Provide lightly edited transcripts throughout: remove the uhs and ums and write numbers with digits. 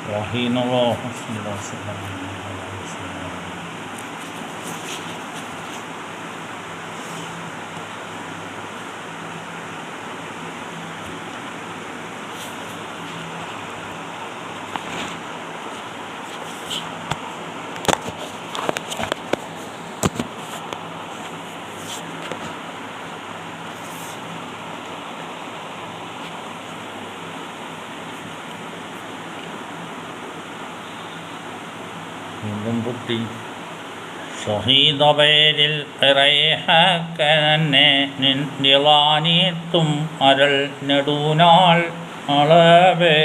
റഹിമല്ലാഹു സ്വല്ലല്ലാഹു അലൈഹി വസല്ലം. പൊട്ടി ഷഹീദ പേരിൽ റൈഹക്കനെ നിന്ദിളാനീത്തും അരൾ നെടുനാൾ അളവേ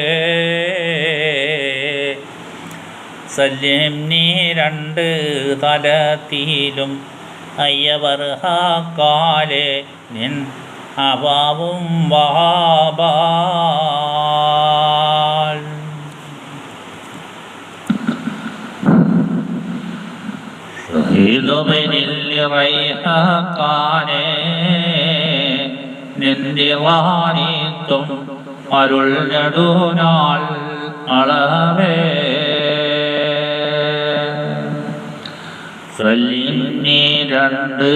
സല്യം നീ രണ്ട് തലത്തിലും അയ്യവർ ഹാക്കാലെ നിൻ അഭാവും വഹാബാൽ റൈഹക്കാനെ നിന്ദിളാനീത്തും അരുൾ നെടുനാൾ അളവേ സല്യം നീ രണ്ട്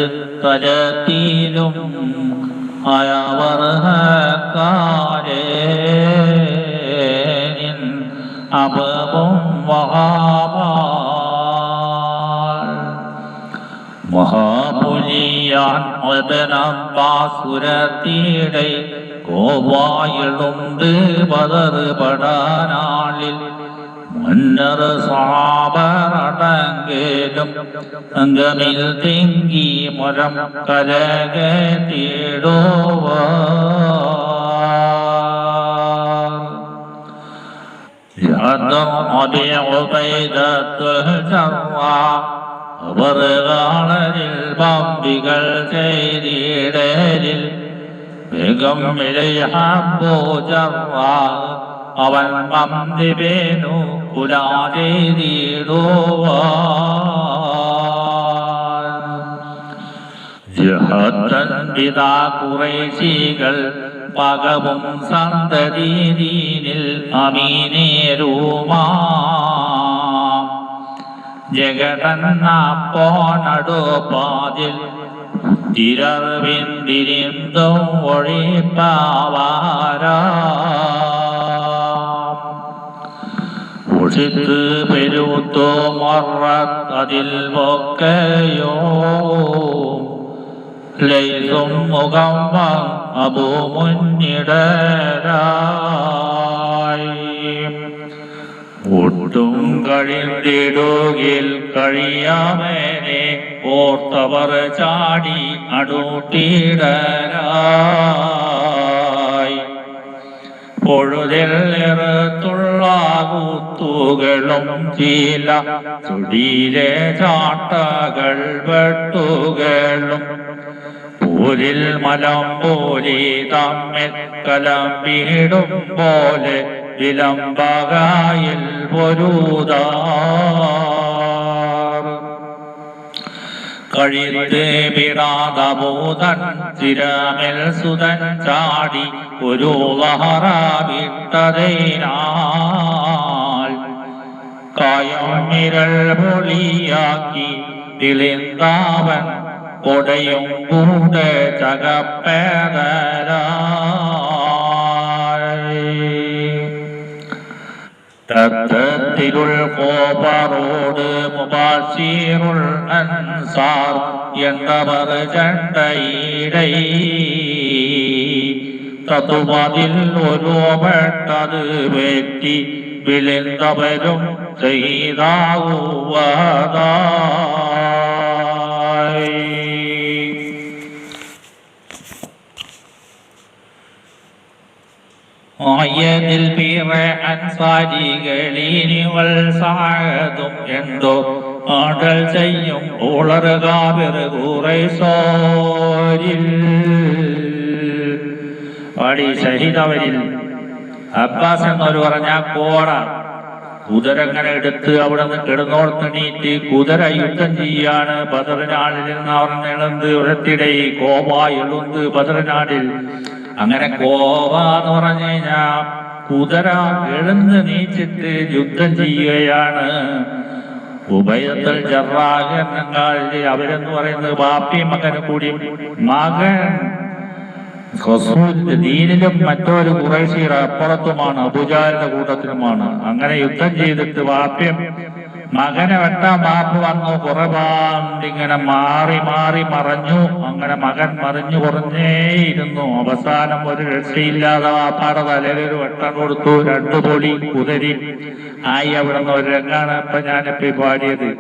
തലത്തിലും അയവർ ഹാക്കാലെ നിൻ അഭാവും വഹാബാൽ മഹാപുലിയാൻ സുരത്തിടെ കോവായിളുണ്ട് പതറുപടാനാളിൽ മന്നർ സാബറടങ്കേലും അംഗമിൽ തിങ്കി മുരം കലകേട്ടിടുവ അവർ കാണലിൽ പമ്പികൾ ചെയ്തിടലിൽ വേഗം അവൻ പന്തി വേണു കുലാചെയ്തിടുവാ കുറേശികൾ പകവും സന്തതിയിൽ അമീനേരുമാ ജഗതന്നപ്പോണടുപാതിൽ തിരർവിന്തിരിന്തും ഒഴിപ്പാവാരാ ഉഷിത്ത് പെരുത്തോ മറത്തതിൽ ഒക്കെയോ ലൈസും മുഖം അബു മുന്നിടരായി ഒട്ടും കഴിന്തിടുകിൽ കഴിയാമേനെ ഓർത്തവർ ചാടി അടുട്ടിടരായി പൊഴുതിൽ നിറത്തുള്ള കുത്തുകളും ചീല ചുടിയിലെ ചാട്ടകൾ വെട്ടുകളും പൂരിൽ മലം പോലി തമ്മിൽ കലമ്പിടും പോലെ വിലമ്പകായിൽ പൊരുതാ കഴിത്ത് വിടാതബോധൻ ചിരമിൽ സുതൻ ചാടി ഒരു ലഹറ വിട്ടതേനാൽ കായം നിരൽ പൊളിയാക്കി തിളിന്താവൻ കൊടയും കൂടെ ചകപ്പേതരായി തത്തത്തിരുൾ കോപറോട് മുബാശീറുൽ അൻസാർ എന്നവർ ചണ്ടയിടൈ തതുമതിൽ ഒരു പെട്ടത് വെറ്റി വിളിന്തവരും ചെയ്താകുവതായി ആയതിൽ പിറ അൻസാരികളിനിവൾ സാഹതും എന്തോ ആടൽ ചെയ്യും ഓളറുകാവിർ കുറേശോരിൽ പാടി ഷഹീദവരിൽ അബ്ബാസ് എന്നൊരു പറഞ്ഞ കോട കുതിരങ്ങനെ എടുത്ത് അവിടെ നിന്ന് കിടന്നോർത്തണീറ്റ് കുതിര യുദ്ധം ചെയ്യാണ് ബദറിനാളിൽ നിന്ന് അവർ നിളന്ത് ഉരത്തിടെ കോവ എളുന്ത് ബദറിനാടിൽ അങ്ങനെ കോവ എന്ന് പറഞ്ഞു കഴിഞ്ഞാൽ കുതിര എഴുന്ന് നീച്ചിട്ട് യുദ്ധം ചെയ്യുകയാണ്. ഉബൈദത്തുൽ ജറാഹ് എന്നെങ്കിൽ അവരെന്ന് പറയുന്നത് ബാപ്പയും മകനും കൂടി മകൻ റസൂലിന്റെ ദീനിലും മറ്റൊരു ഖുറൈശിയുടെ അപ്പുറത്തുമാണ്, അബൂജഹലിന്റെ കൂട്ടത്തിലുമാണ്. അങ്ങനെ യുദ്ധം ചെയ്തിട്ട് ബാപ്പയും മകനെ വെട്ടാൻ ബാപ്പ് വന്നു. കുറെ ഇങ്ങനെ മാറി മാറി മറഞ്ഞു. അങ്ങനെ മകൻ മറിഞ്ഞു കുറഞ്ഞേയിരുന്നു. അവസാനം ഒരു രക്ഷയില്ലാതെ ബാപ്പാടെ തലയിൽ ഒരു വെട്ടം കൊടുത്തു. 2 പൊടി കുതിരി ആയി. അവിടെ നിന്ന് ഒരു രംഗാണ് ഇപ്പൊ ഞാനിപ്പോ പാടിയത്.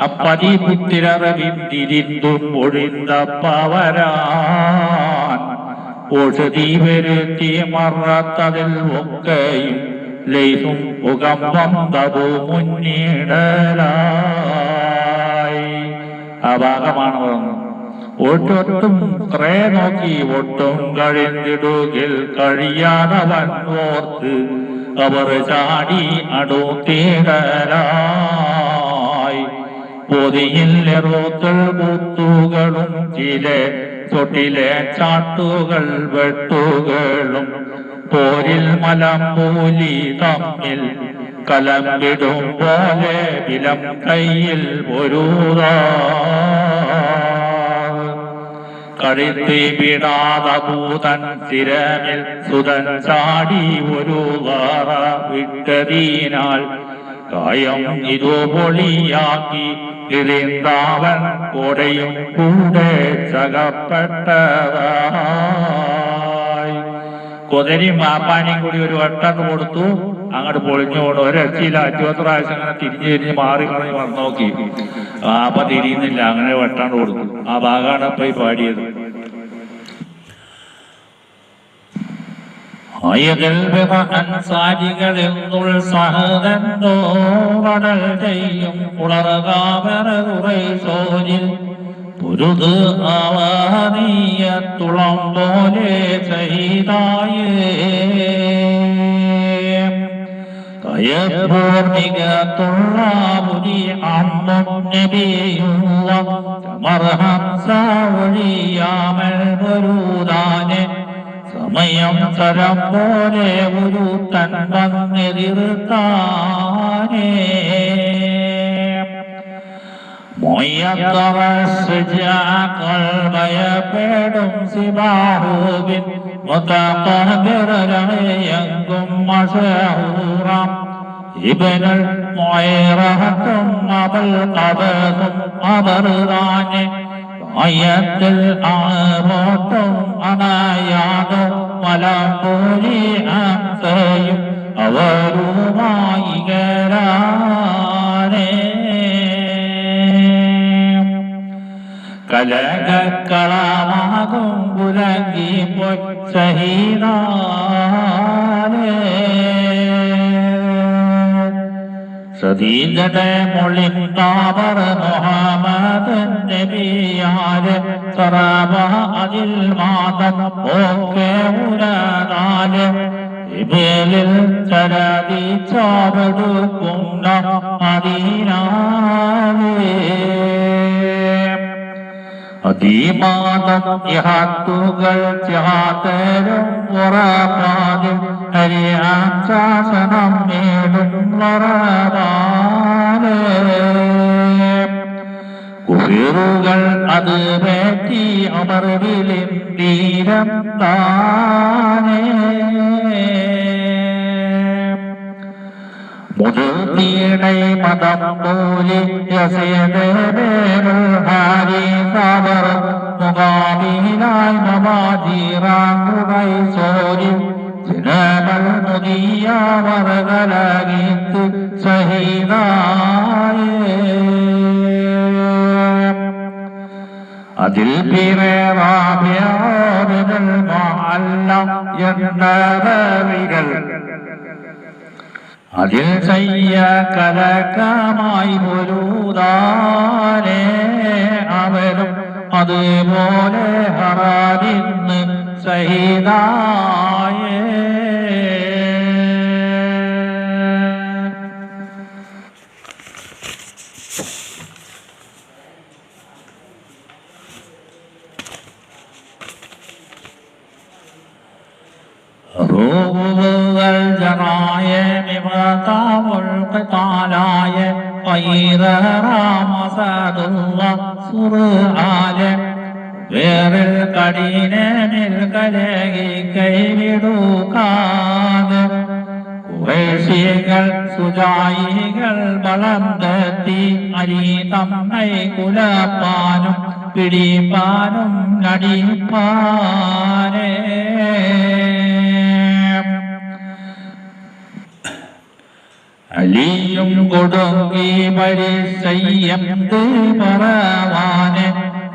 അപ്പതി പുത്തിരവിന്തിരിന്തും ഒഴിന്തപ്പവരാൻ ഓഷധി വരുത്തി മറത്തതിൽ ഒക്കെയും ലൈസും ഉകമ്പം തപു മുന്നിടലായി. ആ ഭാഗമാണ് പറഞ്ഞത്. ഒട്ടും കുറേ നോക്കി ഒട്ടും കഴിന്തിടുകിൽ കഴിയാതവൻ ഓർത്ത് അവർ ചാടി അടുത്തിടലായി. പൊതിയിൽ എറുത്തൽ കുത്തുകളും ചില തൊട്ടിലെ ചാട്ടുകൾ വെട്ടുകളും പോരിൽ മലമ്പൂലി തമ്മിൽ കലമ്പിടും പോലെ വിലം കയ്യിൽ പൊരുതാ കഴുത്തി വിടാത ഭൂതൻ സ്ഥിരമിൽ സുതൻ ചാടി ഒരു വാറ വിട്ടതീനാൽ കായം ഇരുപൊളിയാക്കി ഇറിന്താവൻ കോടയും കൂടെ ചകപ്പെട്ടതായി. കുതിരയും മാപ്പാനെയും കൂടി ഒരു വട്ടം കൊടുത്തു. അങ്ങോട്ട് പൊളിഞ്ഞുകൊണ്ട് ഒരച്ചില്ല. 50 പ്രാവശ്യം അങ്ങനെ തിരിഞ്ഞ് മാറി കളഞ്ഞ് വന്നു നോക്കി. അപ്പൊ തിരിയുന്നില്ല. അങ്ങനെ വട്ടാണ്ട് കൊടുത്തു. ആ ഭാഗമാണ് ഇപ്പൊ ഈ പാടിയത്. അൻസാരികളെന്നുൾ സഹദന്തോടൽ ചെയ്യും ഉളർകാവറകുറൈസോരിൽ പുരുത് ആവാനീയത്തുളം പോലെ ചെയ്തായേ കയപൂർണികത്തുള്ള മുരി അമ്മും നബിയുള്ള മർഹംസ ഒഴിയാമൽ വരുതാനെ സമയം തരം പോലെ ഒരു തൻ വന്നെതിർത്താനേ മൊയ്യത്തവസ്ജാക്കൾ ഭയപ്പെടും സിബാഹൂബിൻ മുതഖബിറലയങ്കും മശഹൂറാം ഇബ്നുൽ മുഐറഹത്തും അബൽ ഖബസും അബർദാനെ ആയത്തിൽ ആറോട്ടും അനായാതും മലമ്പൂരി അംസയും അവരുമായി കരാനേ കലകളമാകും പുലങ്കി പൊച്ചഹീനാനേ സദീജടെ മൊളിന്താവർ മുഹമ്മദ് നബിയാരെ സറാബ അതിൽ മാതം ഓക്കെ ഉരനാല് ഇബേലിൽ ചരതി ചോറെടുക്കുന്ന മദീനാവേ അതിമാതം ഇഹത്തുകൾ ചാതരും ഉറപ്പാതും ഹരിയാശാസനം നേടും വറവാലേ കുഫിറുകൾ അത് പറ്റി അമർവിലും തീരം താനേ മുതിർത്തിയുടെ മതം പോലെ ഹാരിസാവർ മുഖാബിലായി മമാജീറാങ്കുടൈ സോരി ജനമൽ മുതിയാവറകലകിത്ത് സഹീദായേ അതിൽ പിറവാബ്യാവികൾ മാല്ല എന്നവരികൾ അതിൽ ചെയ്യ കലക്കമായി പൊരുതാനേ അവരും അതുപോലെ ഹറാദിന്ന് സഹിതായേ റൂഹുകൾ താലായ റാമസദുള്ള സുർആല വേറിൽ കഠിനനിൽ കലകി കൈവിടുക്കാതെ ഖുറൈശികൾ സുജായികൾ ബലം തട്ടി അലി തമ്മൈ കുലപ്പാനും പിടിപ്പാനും നടിപ്പാനേ അലിയും കൊടുങ്ങി പരിസയ്യം പറവാന്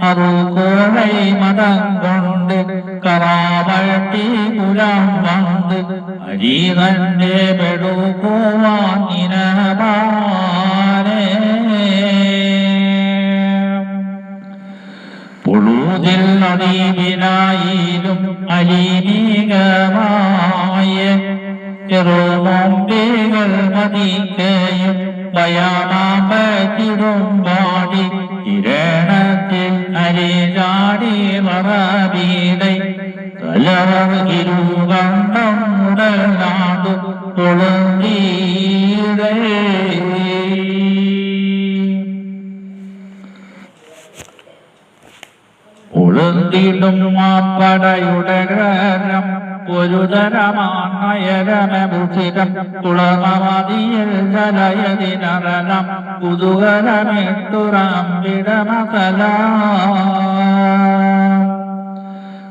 അറുകോഴൈ മതം കൊണ്ട് കറാവട്ടി കുലം വന്ന് അലി തന്റെ പെടുക്കുവാനിനമാനേ പുഴുതിൽ നദീവിനായിലും അലീനികമായ ചെറുമൊമ്പികൾ മതിക്കയും ഭയമാമ്പത്തിടും പാടി ഇരണത്തിൽ അരിചാടി മറബീതൈ തലവർ ഇരുകണ്ണം മുടൽ നാടു പൊളുന്നീടേ ഒളുന്തിടും മാപ്പടയുടെ ഗ്രഹം ഒരു തരമാണയരമഭുഷിരം തുളമതിയിൽ ജലയതിനരണം കുതൂഹലമിട്ടുറാം വിടമകല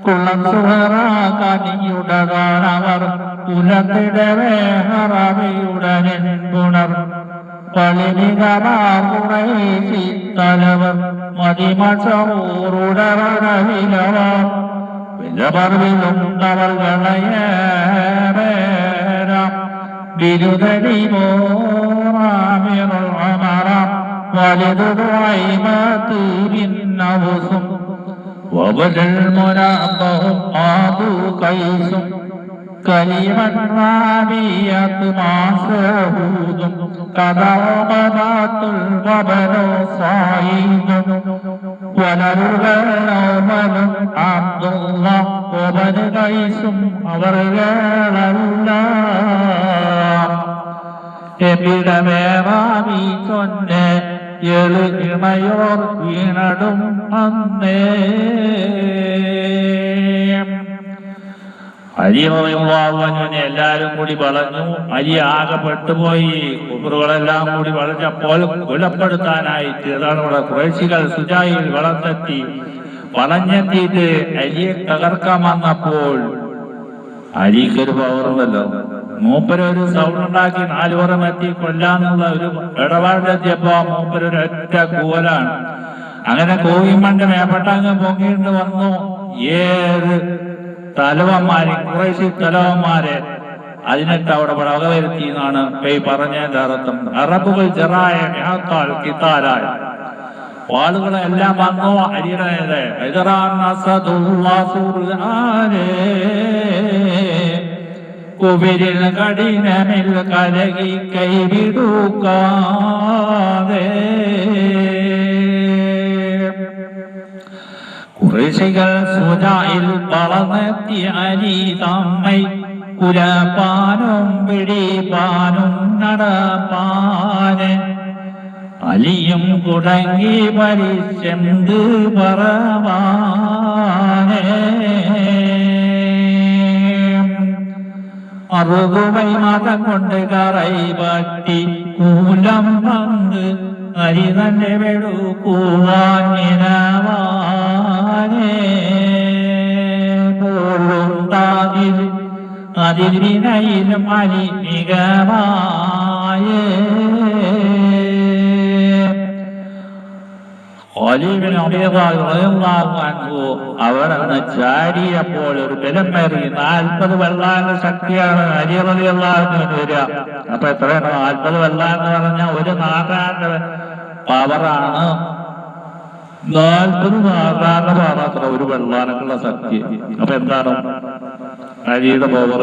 കുളം സുഹറാകനിയുടകാണവർ കുലത്തിടവേ ഹറവിയുടനിൻ പുണർ പളിനികമാകുറേശി തലവർ മതിമഷൂറുടവരവിലവർ വിലപർവിലുണ്ടവർ ഗണയേരാം ബിരുദടിമോറാമിറുൽ അമറാം വലിതുവായ്മതീരിന്നവുസും വബലൽ മുനാബഹും ആദു കൈസും കലിമൻ റാബിയത്ത് മാസഹൂദും കദാമദാത്തുൽ വബലോ സായിദും വലരുകളോമലും അബ്ദുള്ള വബൽ കൈസും അവർകളല്ല എവിടമേറാമി ചൊന്നെ എളുകിണയോർ വീണടും അന്നേ അലിയെ എല്ലാരും കൂടി വളഞ്ഞു. അലി ആകെ പെട്ടുപോയി. കുഫറുകളെല്ലാം കൂടി വളഞ്ഞപ്പോൾ കൊലപ്പെടുത്താനായിട്ട് അതാണ് ഇവിടെ ഖുറൈശികൾ സുജായിൽ വളഞ്ഞെത്തിയിട്ട് അലിയെ തകർക്കാൻ വന്നപ്പോൾ അലിക്കൊരു പവറുണ്ടല്ലോ. മൂപ്പരൊരു സൗണ്ട് ഉണ്ടാക്കി 4 പുറം എത്തി കൊല്ലാന്നുള്ള ഒരു ഇടപാടിലെത്തിയപ്പോ മൂപ്പരൊരു ഒറ്റ കൂവലാണ്. അങ്ങനെ കോവിമണ്ട് മേപ്പെട്ടങ്ങ് പൊങ്ങിയിട്ട് വന്നു. ഏത് തലവന്മാരെ, കുറേശ്ശി തലവന്മാരെ അതിനിട്ട് അവിടെ വകവരുത്തി എന്നാണ് പറഞ്ഞതിന്റെ അർത്ഥം. അറബുകൾ ചെറായ കിത്താലായ വാളുകളെല്ലാം വന്നു. അരിയുടെ കുബിരിൽ കഠിനമിൽ കലകി കൈവിടുക്കാതെ ഋഷികൾ സുജായിൽ വളർന്നെത്തി അലി തമ്മൈ കുലപ്പാനും പിടിപ്പാനും നടപ്പാന് അലിയും കുടങ്ങി പരിശന്ത് പറവാനേ അറുകുവൈ മതം കൊണ്ട് കറൈ പറ്റി കൂലം പങ്ക് അരി തന്നെ വെടുക്കുവാനിനവാനേ പോളുണ്ടാതിൽ അതിരിനയിലും അലി മികവായേ അവരന്ന് ചാടിയപ്പോൾ ഒരു ബലമേറി 40 വെള്ളാന്റെ ശക്തിയാണ് അലി റളിയല്ലാഹു അൻഹു വരിക. അപ്പൊ എത്രയാണ് 40 വെള്ളാന്ന് പറഞ്ഞാൽ ഒരു നാടാന്റെ പവറാണ്. 40 നാടാന്റെ പവർ അത്ര ഒരു വെള്ളാനൊക്കെയുള്ള ശക്തി. അപ്പൊ എന്താണ് അലിയുടെ പവർ?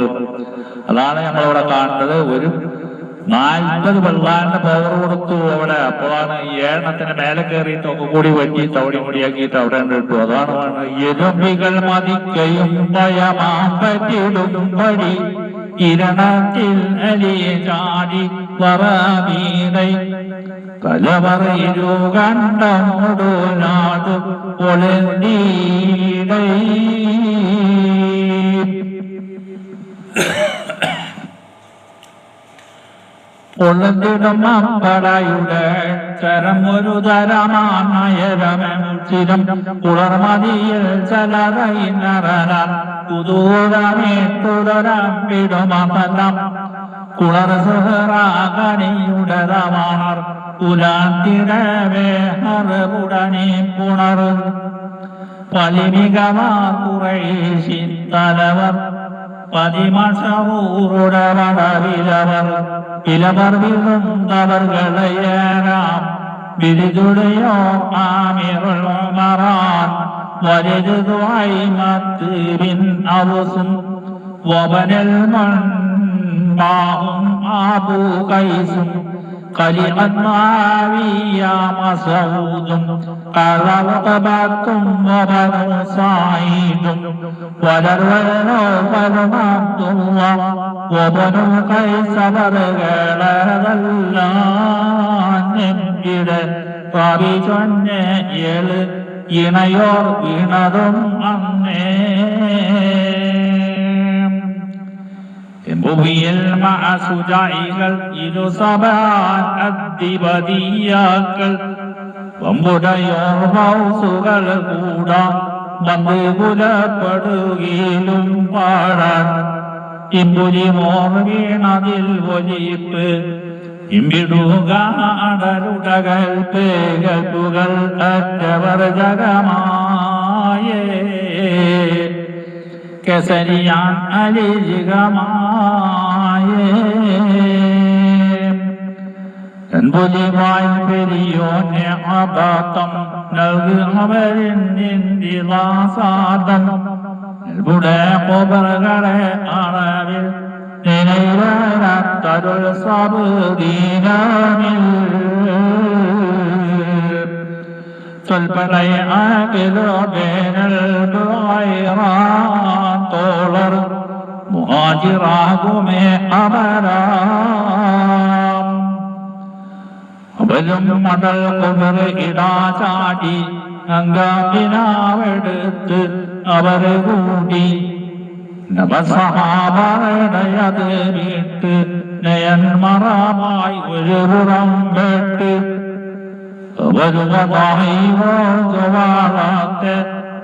അതാണ് നമ്മളിവിടെ കാണുന്നത്. ഒരു 40 വെള്ളാന്റെ പവർ കൊടുത്തു അവിടെ. അപ്പോഴാണ് ഈ ഏണത്തിന് മേലെ കയറിയിട്ട് ഒക്കെ കൂടി വെട്ടി തവടി മുടിയാക്കിയിട്ട് അവിടെ ഇട്ടു. അതാണ് എരുമികൾ മതിക്കയും ഭയമാമ്പറ്റിടും പടി ഇരണത്തിൽ അലി ചാടി വറവീടൈ കലവർ ഇരു കണ്ടമോടു നാടു പൊളന്തീടൈ പൊളന്തിടും അമ്പടയുടെ ചരം ഒരു തരമാനയരമെച്ചിരം കുളർമതിയിൽ ചലറൈ നരന കുതൂരമേ തുടരമ്പിടുമതലം കുളർ സഹറാകണിയുടരമാണർ കുലാന്തിരവേ ഹറുടനെ പുണർ പലിമികമാർ കുറേശി തലവർ പതിമഷൂറുടവടവിലവർ ഇലവർ വിളുന്നവർകളേരാം വിരുതുടയോ ആമിറുൽ മറാൻ വലുതുവായി മത്തുവിൻ അവസും വബനൽ മൺമാവും ആബു കൈസും ഖലിഅന്നാവിയ മസഊദും കളവകബത്തും വബനു സായിദും വലർവനോ ഫലമബ്ദുള്ള വബനു കൈസബറുകളെല്ലാം നെമ്പിടെ പാപിച്ചൊന്നെ ഏഴ് ഇണയോർ വീണതും അന്നേ ഭൂമിയിൽ മഅസുജായികൾ ഇരുസബാൻ അധിപതിയാക്കൾ വമ്പുടയോർ ഹൗസുകൾ കൂടാ വന്ന് കുലപ്പെടുകയിലും പാടാൻ ഇമ്പുലി മോർ വീണതിൽ ഒലിപ്പ് ഇമ്പിടുക അടരുടകൾ പേകൽപ്പുകൾ അറ്റവർ ജഗമായേ കേസരിയാൻ അലിജികമായേ അൻപുലിവായി പെരിയോനെ അബാത്തം നൽകുന്നവരിൻ നിന്ദിലാസാദം നൽകുടെ കൊബറുകളെ അളവിൽ നിലയിലത്തരുൾ സബുദീനാമിൽ സ്വൽപ്പനയ അകിലോ വേനൽ തോളർ മുഹാജിറാകുമേ അമരാം അവലും മടൽ കൊബർ ഇടാചാടി അങ്കാപിനാവെടുത്ത് അവർ കൂടി നവസഹാബടയത് വീട്ട് നയന്മറമായി ഒരു പുറം വെട്ട് അവരുവാളത്തെ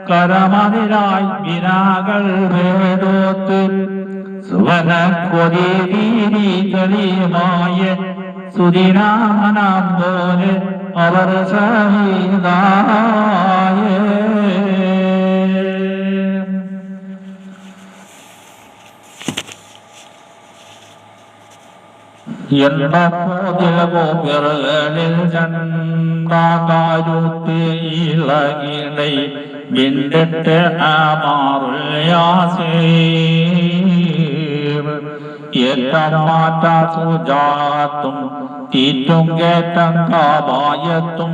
കരമതിലായി വിനാകൾ വേടോത്ത് സുവന കൊരീരീ തെളിയുമായ സുദിനാമനം പോലെ അവർ സഹിതായേ എണ്ണപ്പോതിൽ ചണ്ടാകാരുത്ത് ഇളകിടൈ വിണ്ടിട്ട് ആമാറുയാസേർ ഏറ്റം മാറ്റ സുജാത്തും തീറ്റും കേറ്റം കാവായത്തും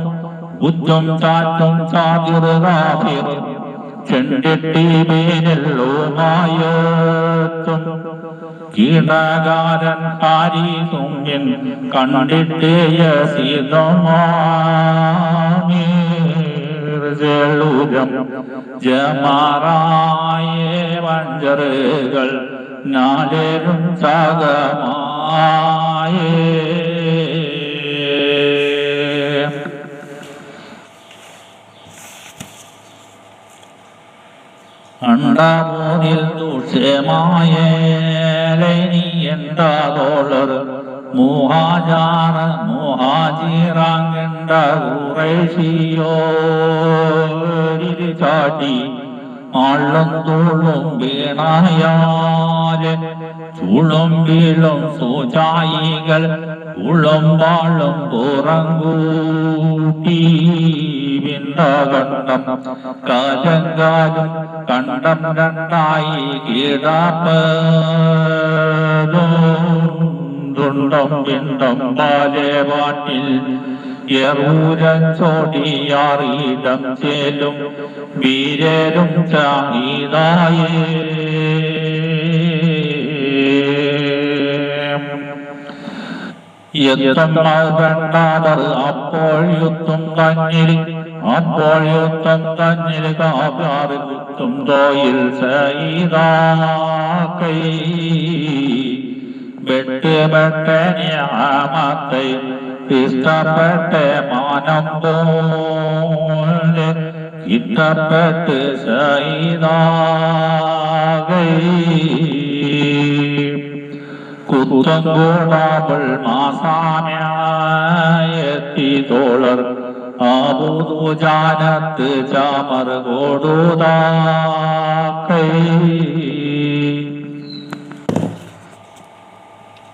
ഉറ്റും ചാറ്റും ചാതിറുകാതിർ ചെണ്ടിട്ടി പേരല്ലോമായത്തും കീടകാരൻ ഹാരിസുമ്യൻ കണ്ടിട്ട് യസീതമാനീർജലൂരം ജമാറായ വഞ്ചറുകൾ നാലേരും സാഗമായേ അണ്ടമൂന്നിൽ ദൂഷ്യമായേലനി എന്താതോളർ മുഹാജാറ മുഹാജിറാങ്കണ്ട കുറേശിയോരിൽ ചാട്ടി ആളും തൂളും വീണായാല് ചൂളും വീളും സൂചായികൾ ഉളും വാളും പുറങ്കൂട്ടി വിണ്ടകണ്ഠം കാലങ്കാലും കണ്ടം രണ്ടായി കീടാപ്പുണ്ടം പിണ്ടം ബാലേവാട്ടിൽ യറൂരൻ ചോടിയാറിടം ചേലും വീരരും ചാഹിതായേ യുദ്ധം വേണ്ടാതർ അപ്പോൾ യുദ്ധം തന്നിൽ കാവ്യാറ് കുത്തും തോയിൽ സൈതാക്കൈ വെട്ടുപെട്ടനിയാമത്തെ ഇഷ്ടപ്പെട്ട മാനം പോലെ ഇഷ്ടപ്പെട്ട് സൈതാകൈ കുത്തങ്കോടാവൾ മാസാമ്യായെത്തി തോളർ ആബുദു ജാനത്ത് ചാമർ കൊടുതാക്കൈ